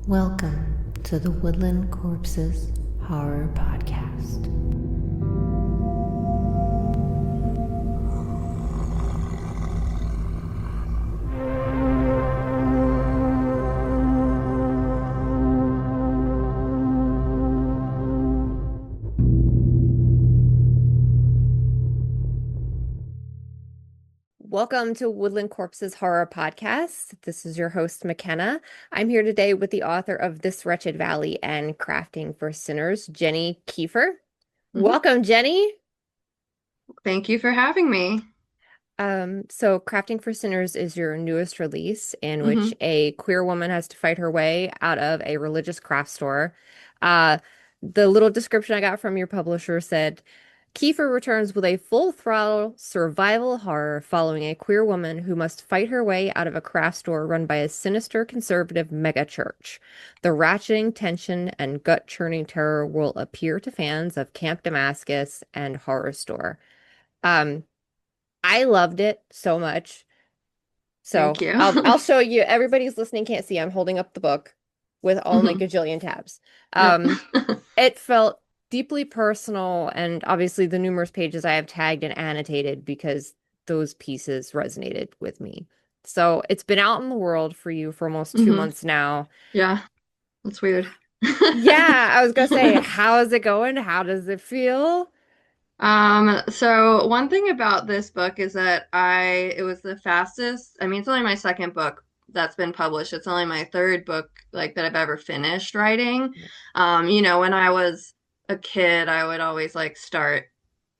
Welcome to the Woodland Corpses Horror Podcast. Welcome to Woodland Corpses Horror Podcast. This is your host, McKenna. I'm here today with the author of This Wretched Valley and Crafting for Sinners, Jenny Kiefer. Welcome, Jenny. Thank you for having me. So Crafting for Sinners is your newest release in which hmm a queer woman has to fight her way out of a religious craft store. Uh, the little description I got from your publisher said, Kiefer returns with a full-throttle survival horror following a queer woman who must fight her way out of a craft store run by a sinister conservative megachurch. The ratcheting tension and gut-churning terror will appear to fans of Camp Damascus and Horror Store. Um, I loved it so much. Thank So you. I'll show you. Everybody's listening can't see. I'm holding up the book with all like hmm gajillion tabs. Yep. It felt deeply personal, and obviously the numerous pages I have tagged and annotated because those pieces resonated with me. So it's been out in the world for you for almost 2 months now. Yeah, that's weird. Yeah, I was gonna say, how is it going? How does it feel? So one thing about this book is that it was the fastest. I mean, it's only my second book that's been published. It's only my third book like that I've ever finished writing. When I was a kid, I would always like start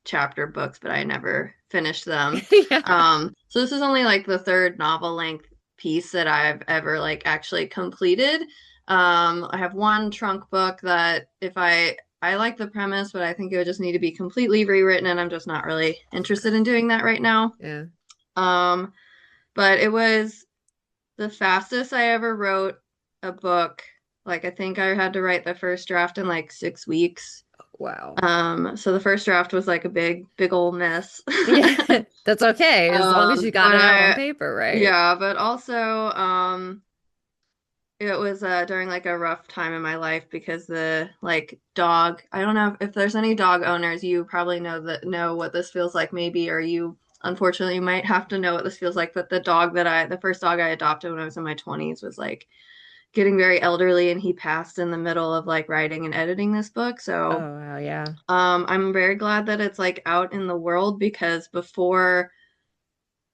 chapter books, but I never finished them. Yeah. So this is only like the third novel length piece that I've ever like actually completed. I have one trunk book that if I like the premise, but I think it would just need to be completely rewritten, and I'm just not really interested in doing that right now. Yeah. Um, but it was the fastest I ever wrote a book. Like I think I had to write the first draft in like 6 weeks. Wow. So the first draft was like a big old mess. Yeah, that's okay as long as you got But it out on paper, right? yeah, but also, it was during like a rough time in my life because the like dog, I don't know if there's any dog owners, you probably know what this feels like maybe, or you unfortunately might have to know what this feels like, but the first dog I adopted when I was in my 20s was like getting very elderly, and he passed in the middle of like writing and editing this book. So Oh, wow, yeah. I'm very glad that it's like out in the world because before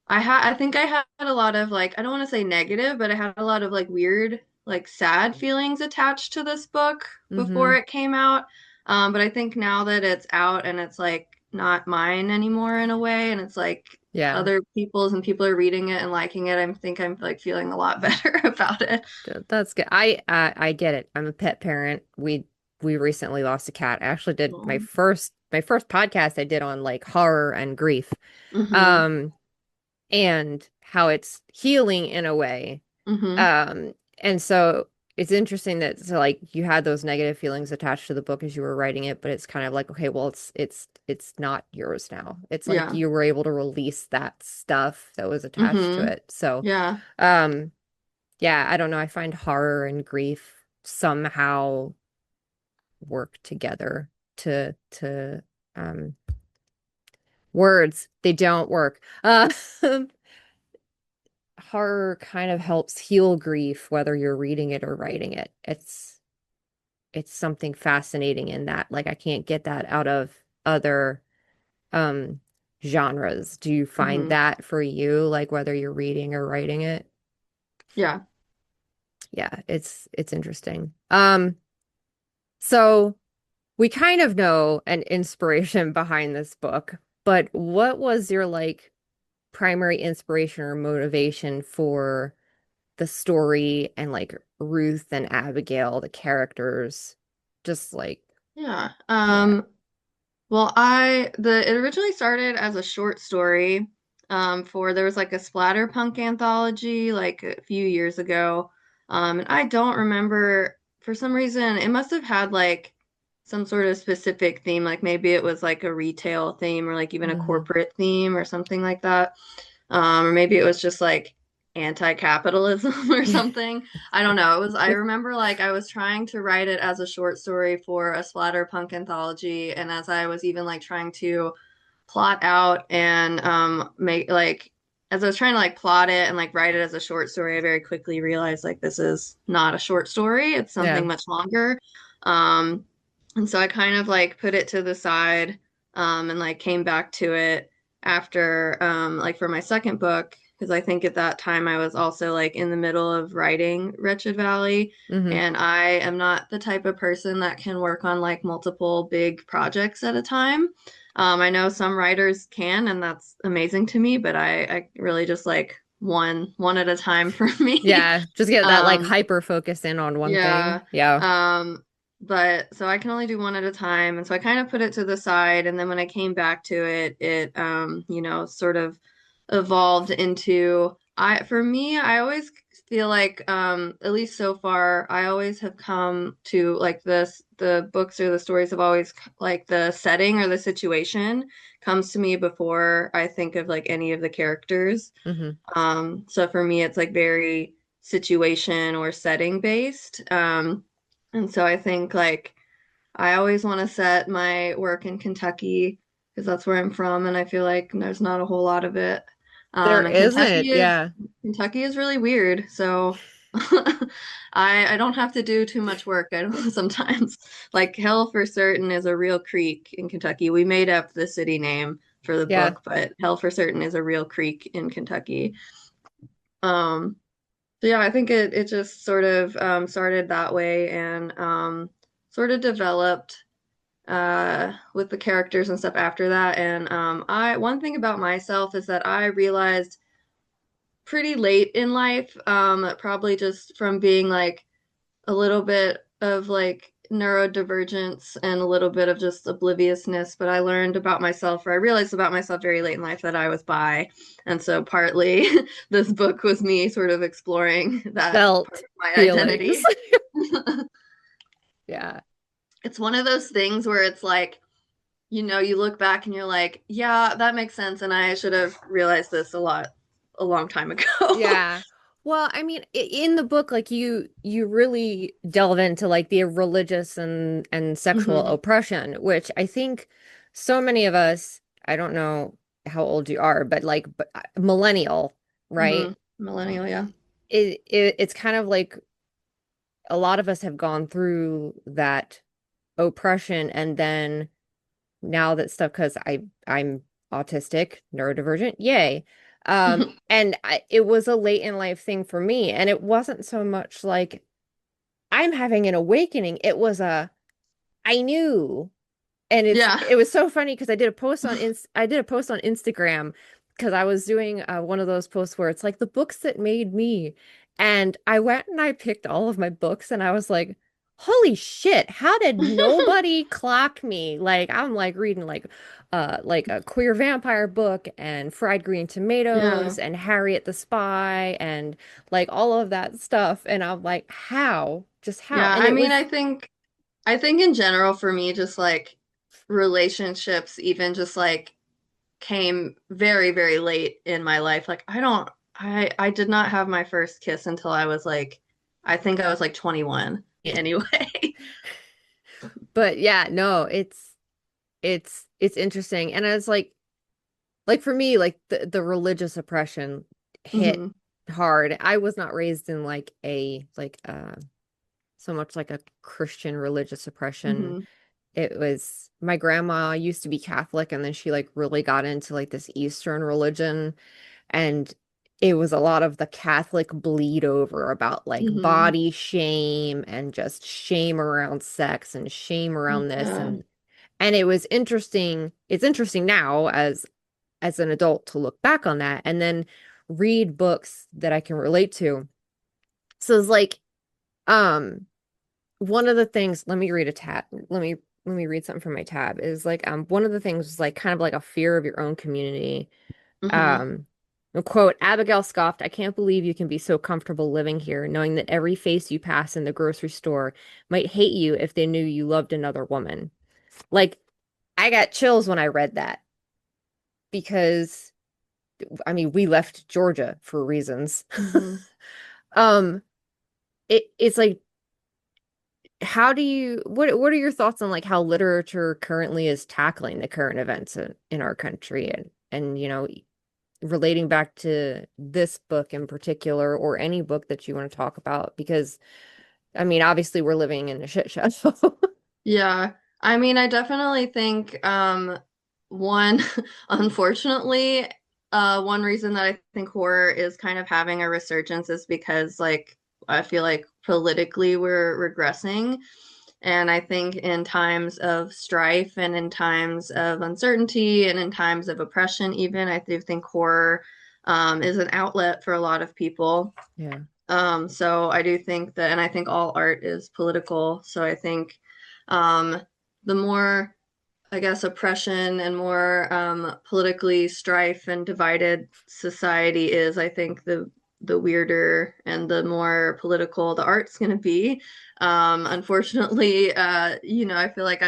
I think I had a lot of like I don't want to say negative, but I had a lot of like weird, like sad feelings attached to this book before Mm-hmm. it came out. But I think now that it's out and it's like not mine anymore in a way, and it's like Yeah, other people's and people are reading it and liking it, I think I'm like feeling a lot better about it. that's good. I get it. I'm a pet parent. We recently lost a cat. I actually did my first podcast I did on like horror and grief. Mm-hmm. Um and how it's healing in a way. Mm-hmm. Um, and so it's interesting that so like you had those negative feelings attached to the book as you were writing it, but it's kind of like, okay, well, it's not yours now. It's like Yeah. you were able to release that stuff that was attached to Mm-hmm. it. So, Yeah. um, yeah, I don't know. I find horror and grief somehow work together to um words. They don't work. Horror kind of helps heal grief, whether you're reading it or writing it. It's something fascinating in that. Like I can't get that out of other um genres. Do you find Mm-hmm. that for you, like whether you're reading or writing it? Yeah. Yeah, it's interesting. So we kind of know an inspiration behind this book, but what was your like primary inspiration or motivation for the story and like Ruth and Abigail, the characters, just like, Yeah. yeah. Well, it originally started as a short story, for there was like a splatterpunk anthology like a few years ago. And I don't remember for some reason it must have had like some sort of specific theme, like maybe it was like a retail theme or like even a Hmm. corporate theme or something like that. Or maybe it was just like anti-capitalism or something. I don't know. I remember like I was trying to write it as a short story for a splatterpunk anthology, and as I was even like trying to plot out and make like as I was trying to like plot it and like write it as a short story, I very quickly realized like this is not a short story. It's Yeah. something much longer. Um, and so I kind of like put it to the side and like came back to it after like for my second book because I think at that time I was also like in the middle of writing Wretched Valley, Hmm. and I am not the type of person that can work on like multiple big projects at a time. I know some writers can, and that's amazing to me, but I really just like one at a time for me. Yeah, just get that like Um, hyper focus in on one thing. yeah. Yeah. But so I can only do one at a time. And so I kind of put it to the side. And then when I came back to it, it sort of evolved into for me, I always feel like at least so far, I always have come to like the books or the stories have always like the setting or the situation comes to me before I think of like any of the characters. Hmm. So for me, it's like very situation or setting based. And so I think like I always want to set my work in Kentucky because that's where I'm from, and I feel like there's not a whole lot of it. There And isn't. Yeah. Kentucky is really weird, so I don't have to do too much work. I don't sometimes like Hell for Certain is a real creek in Kentucky. We made up the city name for the Yeah. book, but Hell for Certain is a real creek in Kentucky. Um, so yeah, I think it just sort of started that way and sort of developed with the characters and stuff after that. And I one thing about myself is that I realized pretty late in life, probably just from being like a little bit of like neurodivergence and a little bit of just obliviousness, but I learned about myself, or I realized about myself very late in life that I was bi. And so partly this book was me sort of exploring that part Felt of my feelings. identity. Yeah. It's one of those things where it's like, you look back and you're like, yeah, that makes sense. And I should have realized this a long time ago. Yeah. Well, I mean, in the book, like you really delve into like the religious and sexual Hmm. oppression, which I think so many of us, I don't know how old you are, but like millennial, Hmm. right? Millennial, yeah. It's kind of like a lot of us have gone through that oppression, and then now that stuff, because I'm autistic, neurodivergent, yay. And it was a late in life thing for me, and it wasn't so much like I'm having an awakening. It was I knew. And Yeah. it was so funny because I did a post on Instagram because I was doing one of those posts where it's like the books that made me. And I went and I picked all of my books and I was like, holy shit, how did nobody clock me? Like I'm like reading like a queer vampire book and Fried Green Yeah. Tomatoes and Harriet the Spy and like all of that stuff. And I'm like, how? Just how? Yeah. And I it mean, was I think in general for me, just like relationships, even just like came very, very late in my life. Like I did not have my first kiss until I was like, I think I was like 21 anyway. but yeah, no, it's interesting. And it's like for me, like the religious oppression hit Hmm. hard. I was not raised in like a like so much like a Christian religious oppression. Hmm. It was my grandma used to be Catholic and then she like really got into like this Eastern religion, and it was a lot of the Catholic bleed over about like Hmm. body shame and just shame around sex and shame around this, Yeah. and it was interesting. It's interesting now as an adult to look back on that and then read books that I can relate to. So it's like, um, one of the things, let me read a tab. Let me read something from my tab. Is like, one of the things was like kind of like a fear of your own community. Hmm. Um, a quote, Abigail scoffed, I can't believe you can be so comfortable living here, knowing that every face you pass in the grocery store might hate you if they knew you loved another woman. Like, I got chills when I read that because I mean, we left Georgia for reasons. Hmm. Um, it's like, how do you what are your thoughts on like how literature currently is tackling the current events in our country, and relating back to this book in particular, or any book that you want to talk about, because I mean, obviously we're living in a shit show. Yeah. I mean, I definitely think one unfortunately, one reason that I think horror is kind of having a resurgence is because like I feel like politically we're regressing. And I think in times of strife and in times of uncertainty and in times of oppression, even, I do think horror is an outlet for a lot of people. Yeah. So I do think that, and I think all art is political. So I think um, the more, I guess, oppression and more politically strife and divided society is, I think the weirder and the more political the art's going to be. Unfortunately, I feel like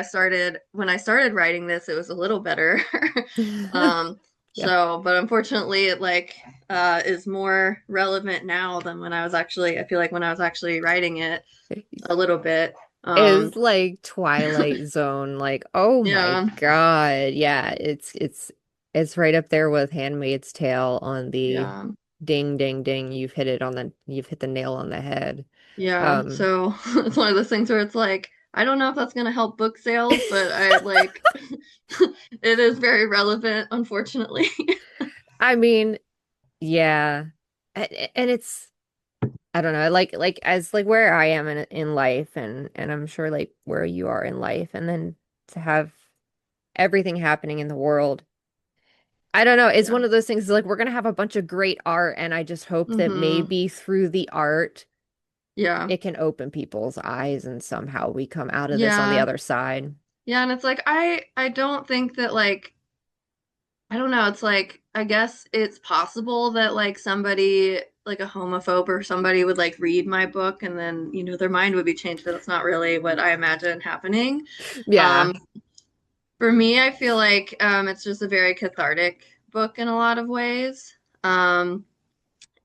when I started writing this, it was a little better. um, Yeah. but unfortunately, it like is more relevant now than when I feel like when I was actually writing it a little bit. Is Um, like Twilight Zone, like, oh my yeah, God. Yeah, it's right up there with Handmaid's Tale on the yeah. ding ding ding, you've hit the nail on the head. Yeah, Um so it's one of those things where it's like, I don't know if that's gonna help book sales, but I like it is very relevant, unfortunately. I mean, yeah. And it's, I don't know, like as like where I am in life, and I'm sure like where you are in life, and then to have everything happening in the world. I don't know. It's Yeah. one of those things like we're gonna have a bunch of great art, and I just hope that Mm-hmm. maybe through the art Yeah. it can open people's eyes and somehow we come out of this on the Yeah. other side. Yeah, and it's like I don't think that like I don't know, it's like I guess it's possible that like somebody like a homophobe or somebody would like read my book and then, their mind would be changed, but that's not really what I imagine happening. Yeah. Um, For me, I feel like it's just a very cathartic book in a lot of ways. Um,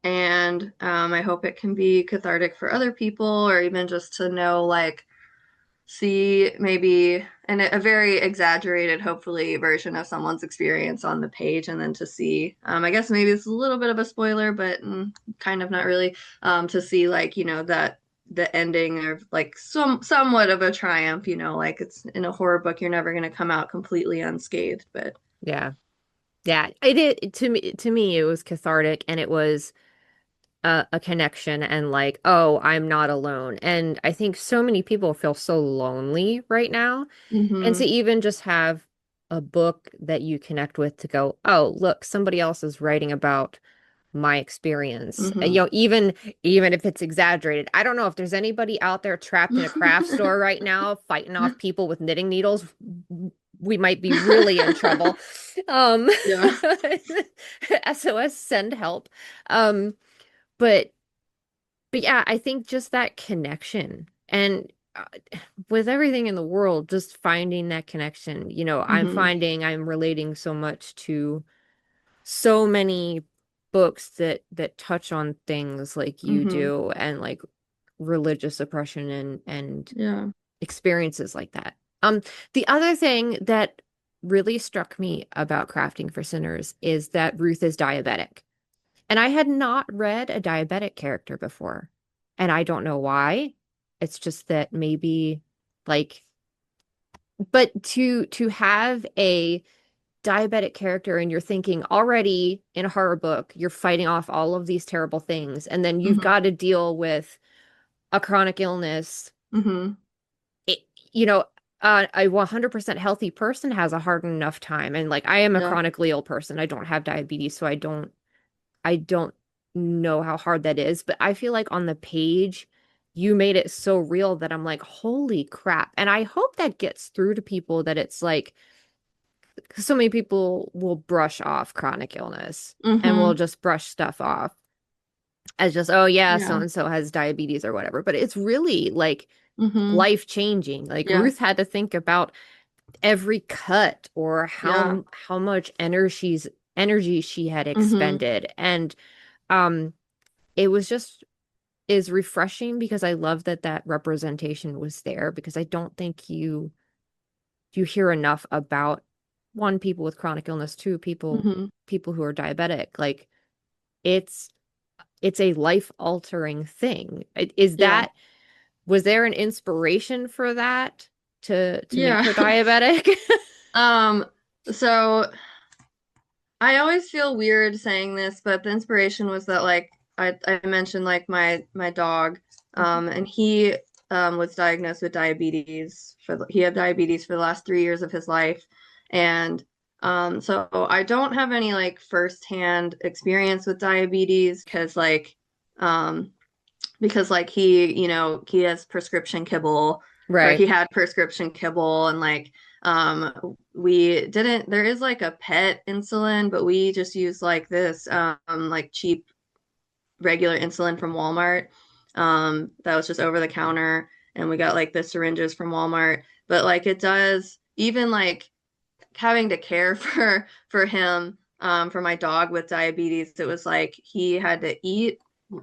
and I hope it can be cathartic for other people or even just to know, like, see maybe a very exaggerated, hopefully, version of someone's experience on the page and then to see, I guess maybe it's a little bit of a spoiler, but kind of not really, to see, like, that the ending of like somewhat of a triumph, like it's in a horror book, you're never going to come out completely unscathed, but Yeah. Yeah. To me it was cathartic, and it was a connection, and like, oh, I'm not alone. And I think so many people feel so lonely right now. And to mm-hmm, even just have a book that you connect with, to go, oh, look, somebody else is writing about my experience. mm-hmm. Even if it's exaggerated. I don't know if there's anybody out there trapped in a craft store right now fighting off people with knitting needles. We might be really in trouble. Um Yeah. SOS, send help. Um but yeah, I think just that connection, and with everything in the world, just finding that connection. I'm Mm-hmm, finding I'm relating so much to so many books that touch on things like you mm-hmm. do, and like religious oppression and Yeah. experiences like that. The other thing that really struck me about Crafting for Sinners is that Ruth is diabetic. And I had not read a diabetic character before. And I don't know why. It's just that maybe like, but to have a diabetic character, and you're thinking already in a horror book, you're fighting off all of these terrible things, and then you've Mm-hmm, got to deal with a chronic illness. mm-hmm. It, you know, a 100% healthy person has a hard enough time. And like, I am a Yeah. chronically ill person. I don't have diabetes, so I don't know how hard that is, but I feel like on the page, you made it so real that I'm like, holy crap. And I hope that gets through to people, that it's like, 'cause so many people will brush off chronic illness and will Mm-hmm. just brush stuff off as just, oh yeah, so Yeah. and so has diabetes or whatever. But it's really like Mm-hmm. life changing. Like Yeah. Ruth had to think about every cut, or Yeah. how much energy energy she had Mm-hmm. expended. And um it was just is refreshing because I love that that representation was there because I don't think you hear enough about one, people with chronic illness, two, Mm-hmm. people who are diabetic. Like it's it's a life altering thing. Is Yeah. that was there an inspiration for that to make Yeah. her diabetic? Um, so I always feel weird saying this, but the inspiration was that like I mentioned like my dog, and he was diagnosed with diabetes he had diabetes for the last 3 years of his life, and so I don't have any like firsthand experience with diabetes um because like he has prescription kibble, or Right. he had prescription kibble, and like we didn't there is like a pet insulin, but we just use like this like cheap regular insulin from Walmart, that was just over the counter, and we got like the syringes from Walmart, but like it does even like having to care for him, for my dog with diabetes. It was like he had to eat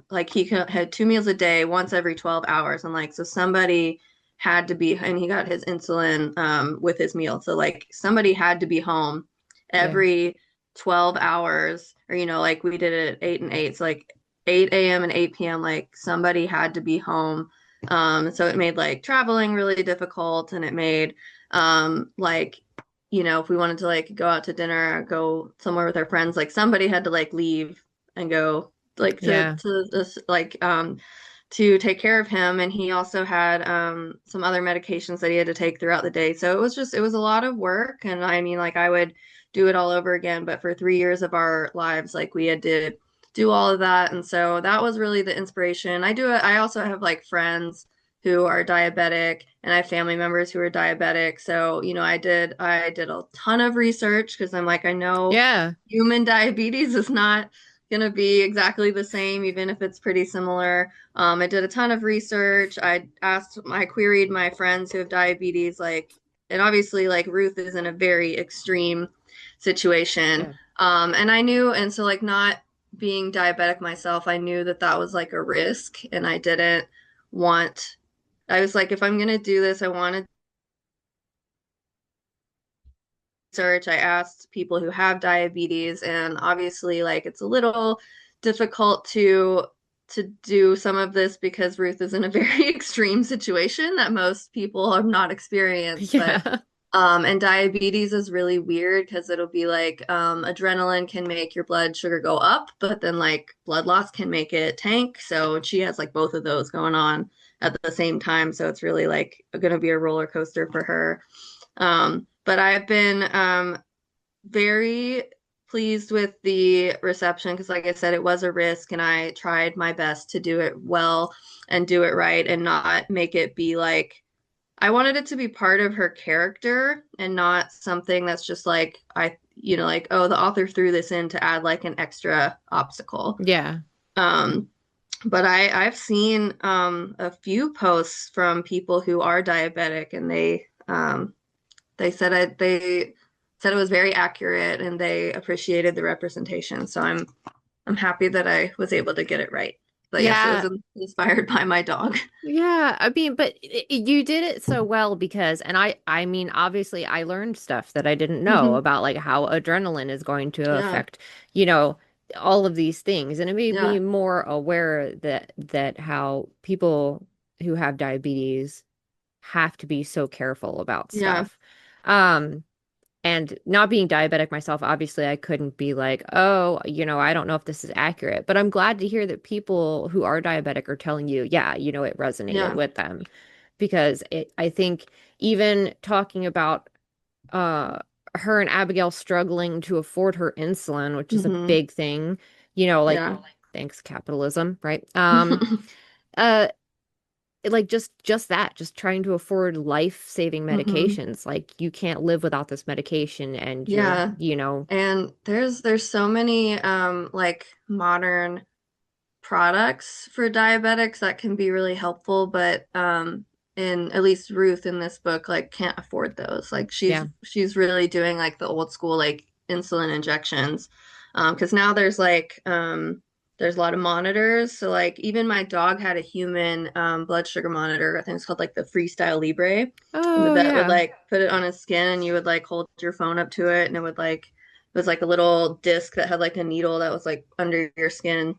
like had 2 meals a day once every 12 hours, and like so somebody had to be, and he got his insulin with his meal, so like somebody had to be home Yeah. every 12 hours, or like we did it at 8 and 8, so like 8 a.m. and 8 p.m. like somebody had to be home. So it made like traveling really difficult, and it made like if we wanted to like go out to dinner or go somewhere with our friends, like somebody had to like leave and go like Yeah. to this like to take care of him. And he also had some other medications that he had to take throughout the day. So it was a lot of work. And I mean, like I would do it all over again, but for 3 years of our lives, like we had to do all of that. And so that was really the inspiration. I also have like friends who are diabetic, and I have family members who are diabetic. So, I did a ton of research because I'm like, I know Yeah. human diabetes is not going to be exactly the same, even if it's pretty similar. I did a ton of research. I queried my friends who have diabetes, like, and obviously, like, Ruth is in a very extreme situation. Yeah. And I knew, and so, like, not being diabetic myself, I knew that that was like a risk, and want, I was like, if I'm going to do this, I want to research. I asked people who have diabetes, and obviously, like, it's a little difficult to do some of this because Ruth is in a very extreme situation that most people have not experienced. But Yeah. and diabetes is really weird because it'll be like adrenaline can make your blood sugar go up, but then like blood loss can make it tank. So she has like both of those going on at the same time. So it's really like going to be a roller coaster for her. But I've been very pleased with the reception because, like I said, it was a risk, and I tried my best to do it well and do it right and not make it be like I wanted it to be part of her character and not something that's just like like, oh, the author threw this in to add like an extra obstacle. Yeah. Um, but I've seen a few posts from people who are diabetic, and they said they said it was very accurate, and they appreciated the representation. So I'm happy that I was able to get it right. But yes, it was Yeah. inspired by my dog. Yeah, I mean, but you did it so well because, and I mean, obviously, I learned stuff that I didn't know Hmm. about, like how adrenaline is going to Yeah, affect, you know, all of these things, and it made me yeah, more aware that how people who have diabetes have to be so careful about yeah, stuff. Um, and not being diabetic myself, obviously, I couldn't be like, oh, I don't know if this is accurate. But I'm glad to hear that people who are diabetic are telling you, yeah, it resonated yeah. with them. Because I think even talking about uh, her and Abigail struggling to afford her insulin, which is a Hmm. big thing, like Yeah. thanks capitalism, right? Uh, like just that, just trying to afford life-saving Hmm. medications. Like you can't live without this medication and you're, Yeah. And there's so many like modern products for diabetics that can be really helpful, but in at least Ruth in this book like can't afford those. Like she's yeah. she's really doing like the old school like insulin injections. Because now there's a lot of monitors. So like even my dog had a human blood sugar monitor. I think it's called like the Freestyle Libre. And the Oh vet would yeah. like put it on his skin and you would like hold your phone up to it and it was like a little disc that had like a needle that was like under your skin.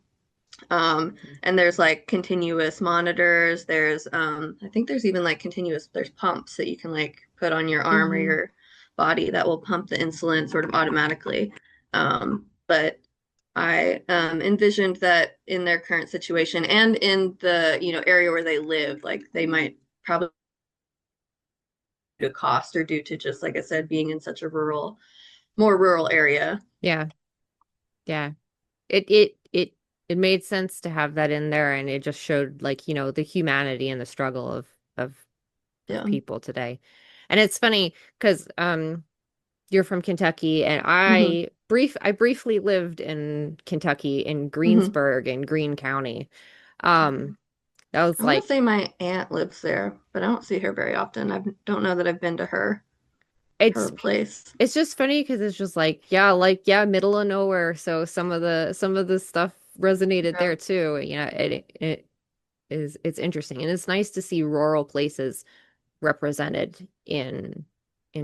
And there's like continuous monitors. I think there's even like there's pumps that you can like put on your arm or Hmm. your body that will pump the insulin sort of automatically. But I envisioned that in their current situation and in the, area where they live, like they might probably due to cost or due to just, like I said, being in such a more rural area. Yeah. Yeah. It made sense to have that in there, and it just showed like, the humanity and the struggle of Yeah. people today. And it's funny because you're from Kentucky, and Hmm. I briefly lived in Kentucky in Hmm. Greensburg in Greene County. Um that was I want to like say my aunt lives there, but I don't see her very often. I don't know that I've been to her it's place. it's just funny because it's just like middle of nowhere, so some of the stuff resonated Yeah. there too. It's interesting, and it's nice to see rural places represented in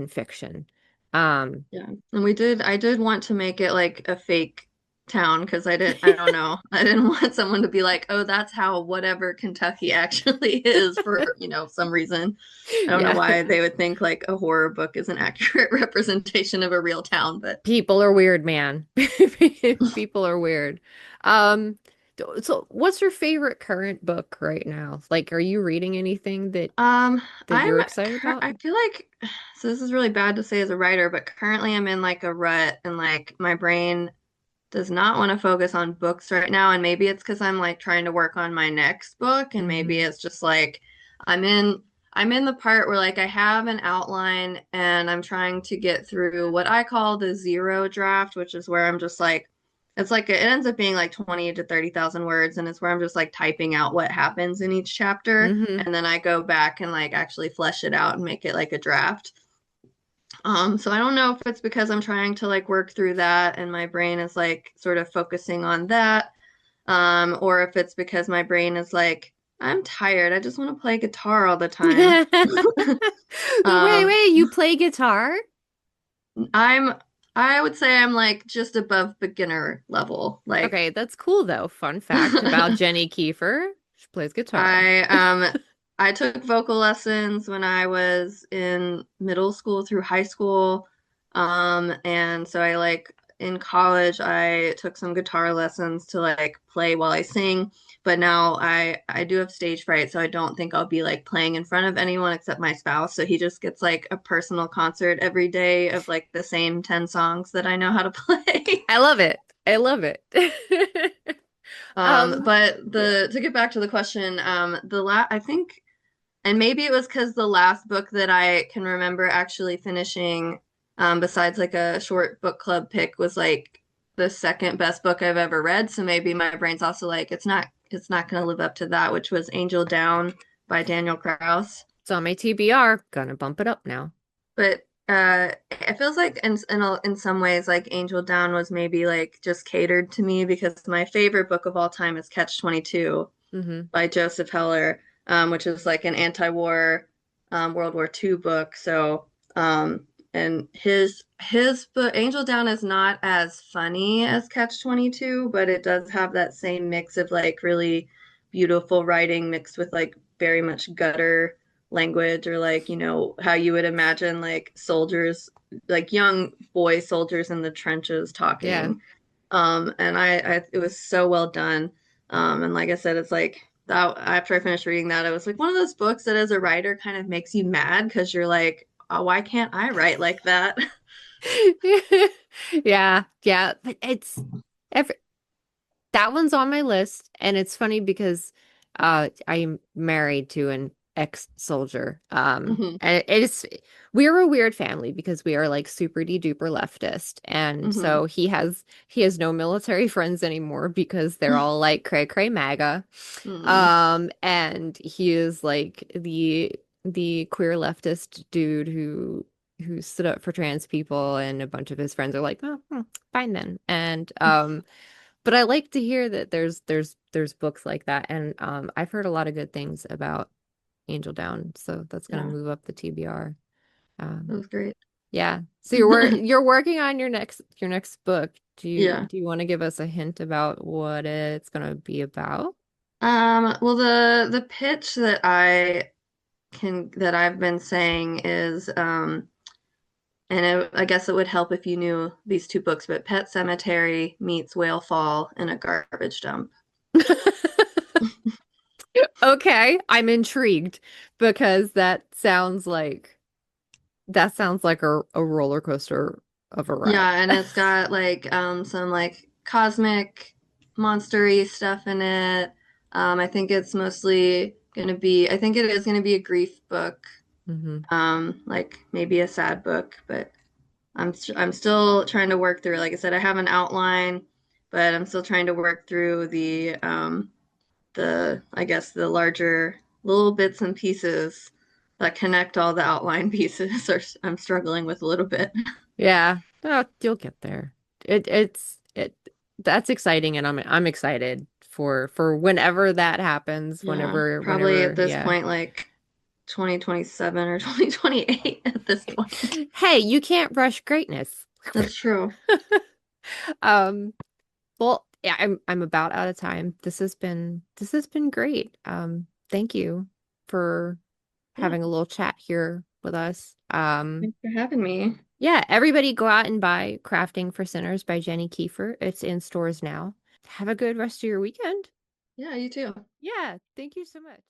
fiction. Um, Yeah. And I did want to make it like a fake town because I don't know. I didn't want someone to be like, oh, that's how whatever Kentucky actually is for, some reason. I don't know yeah, why they would think like a horror book is an accurate representation of a real town, but people are weird, man. People are weird. Um, so what's your favorite current book right now? Like, are you reading anything um that you're excited about? I feel like so this is really bad to say as a writer, but currently I'm in like a rut and like my brain does not want to focus on books right now. And maybe it's because I'm like trying to work on my next book, and maybe Hmm. it's just like I'm in I'm in the part where like I have an outline and I'm trying to get through what I call the zero draft, which is where I'm just like it ends up being like 20 to 30,000 words, and it's where I'm just like typing out what happens in each chapter, Hmm. and then I go back and like actually flesh it out and make it like a draft. So I don't know if it's because I'm trying to like work through that and my brain is like sort of focusing on that, or if it's because my brain is like, I'm tired. I just want to play guitar all the time. Um, Wait, you play guitar? I'm, I would say I'm like just above beginner level. Like, Okay, that's cool though. Fun fact about Jenny Kiefer. She plays guitar. I I took vocal lessons when I was in middle school through high school. And so I like in college I took some guitar lessons to like play while I sing, but now I do have stage fright, so I don't think I'll be like playing in front of anyone except my spouse. So he just gets like a personal concert every day of like the same 10 songs that I know how to play. I love it. I love it. But Yeah. the to get back to the question, I think, and maybe it was because the last book that I can remember actually finishing, besides like a short book club pick, was like the second best book I've ever read. So maybe my brain's also like it's not going to live up to that, which was Angel Down by Daniel Krauss. It's on my TBR. Gonna bump it up now. But it feels like in some ways like Angel Down was maybe like just catered to me because my favorite book of all time is Catch 22 Hmm. by Joseph Heller, which is like an anti-war World War II book. So, and his book Angel Down is not as funny as Catch 22, but it does have that same mix of like really beautiful writing mixed with like very much gutter language, or like, how you would imagine like soldiers, like young boy soldiers in the trenches Yeah. talking. And I it was so well done. And like I said, it's like that after I finished reading that, it was like one of those books that as a writer kind of makes you mad because you're like, oh, why can't I write like that? Yeah, yeah, but every that one's on my list, and it's funny because I'm married to an ex-soldier. Hmm. And we're a weird family because we are like super duper leftist. And Hmm. so he has no military friends anymore because they're all like cray cray MAGA. Hmm. And he is like the queer leftist dude who stood up for trans people, and a bunch of his friends are like, oh, fine then. And but I like to hear that there's books like that, and I've heard a lot of good things about Angel Down, so that's gonna Yeah, move up the TBR. that Um, was great. yeah. So you're working on your next book. Yeah. Do you want to give us a hint about what it's gonna be about? Well, the pitch that I've been saying is and I guess it would help if you knew these two books, but Pet Cemetery meets Whale Fall in a garbage dump. Okay, I'm intrigued because that sounds like a roller coaster of a ride. Yeah, and it's got like some like cosmic monstery stuff in it. I think it's mostly gonna be I think it is gonna be a grief book. Hmm. Like maybe a sad book, but I'm still trying to work through it. Like I said, I have an outline, but I'm still trying to work through the I guess the larger little bits and pieces that connect all the outline pieces or I'm struggling with a little bit. Yeah. Oh, you'll get there. It that's exciting, and I'm excited for whenever that happens, Yeah, probably at this yeah. point like 2027 or 2028 at this point. Hey, you can't rush greatness. That's true. Um, well, yeah, I'm about out of time. This has been great. Thank you for Yeah, having a little chat here with us. thanks for having me. Yeah, everybody go out and buy Crafting for Sinners by Jenny Kiefer. It's in stores now. Have a good rest of your weekend. Yeah, you too. Yeah, thank you so much.